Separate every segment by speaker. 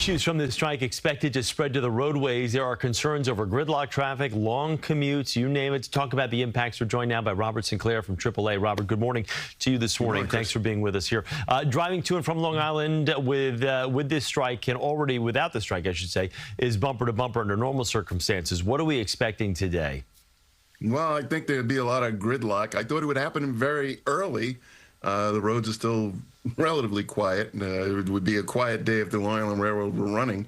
Speaker 1: Issues from this strike expected to spread to the roadways. There are concerns over gridlock traffic, long commutes, you name it. To talk about the impacts, we're joined now by Robert Sinclair from AAA. Robert, good morning to you this morning. Thanks for being with us here. Driving to and from Long Island with this strike, and already without the strike, I should say, is bumper to bumper under normal circumstances. What are we expecting today?
Speaker 2: Well, I think there'd be a lot of gridlock. I thought it would happen very early. The roads are still relatively quiet. It would be a quiet day if the Long Island Railroad were running.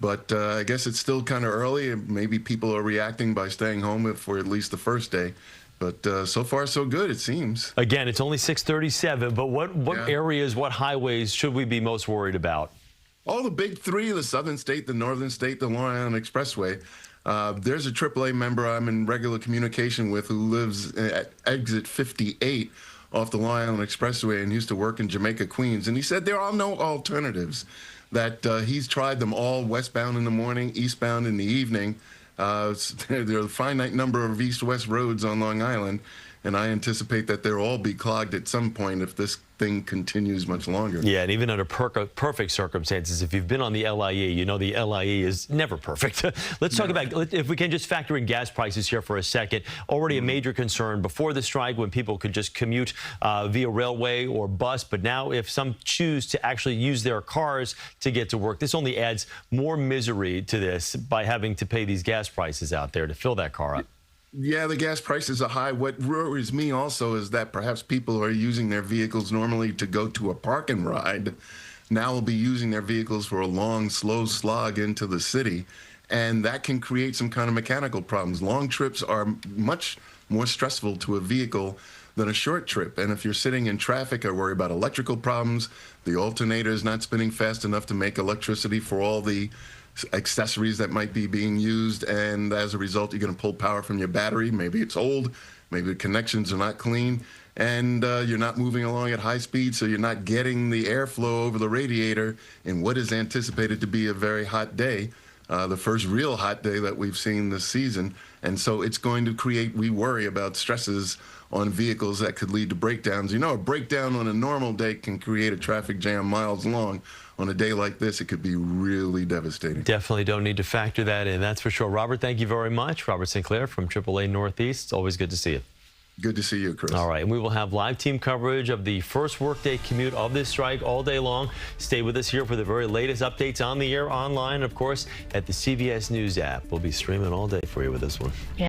Speaker 2: But I guess it's still kind of early. Maybe people are reacting by staying home for at least the first day. But so far, so good, it seems.
Speaker 1: Again, it's only 6:37, but what areas, what highways should we be most worried about?
Speaker 2: All the big three, the Southern State, the Northern State, the Long Island Expressway. There's a AAA member I'm in regular communication with who lives at exit 58 off the Long Island Expressway and used to work in Jamaica, Queens. And he said there are no alternatives, that he's tried them all, westbound in the morning, eastbound in the evening. There are a finite number of east-west roads on Long Island, and I anticipate that they'll all be clogged at some point if this thing continues much longer.
Speaker 1: Yeah, and even under perfect circumstances, if you've been on the LIE, you know the LIE is never perfect. Let's talk about, if we can just factor in gas prices here for a second. Already a major concern before the strike when people could just commute via railway or bus, but now if some choose to actually use their cars to get to work, this only adds more misery to this by having to pay these gas prices out there to fill that car up.
Speaker 2: Yeah, the gas prices are high. What worries me also is that perhaps people are using their vehicles normally to go to a park and ride. Now will be using their vehicles for a long, slow slog into the city. And that can create some kind of mechanical problems. Long trips are much more stressful to a vehicle than a short trip. And if you're sitting in traffic, I worry about electrical problems. The alternator is not spinning fast enough to make electricity for all the accessories that might be being used, and as a result you're going to pull power from your battery. Maybe it's old, maybe the connections are not clean, and you're not moving along at high speed, so you're not getting the airflow over the radiator in what is anticipated to be a very hot day, the first real hot day that we've seen this season. And so it's going to create, we worry about stresses on vehicles that could lead to breakdowns. You know, a breakdown on a normal day can create a traffic jam miles long. On a day like this, it could be really devastating.
Speaker 1: Definitely don't need to factor that in, that's for sure. Robert, thank you very much. Robert Sinclair from AAA Northeast. It's always good to see you.
Speaker 2: Good to see you, Chris.
Speaker 1: All right, and we will have live team coverage of the first workday commute of this strike all day long. Stay with us here for the very latest updates on the air, online, of course, at the CBS News app. We'll be streaming all day for you with this one. Yeah.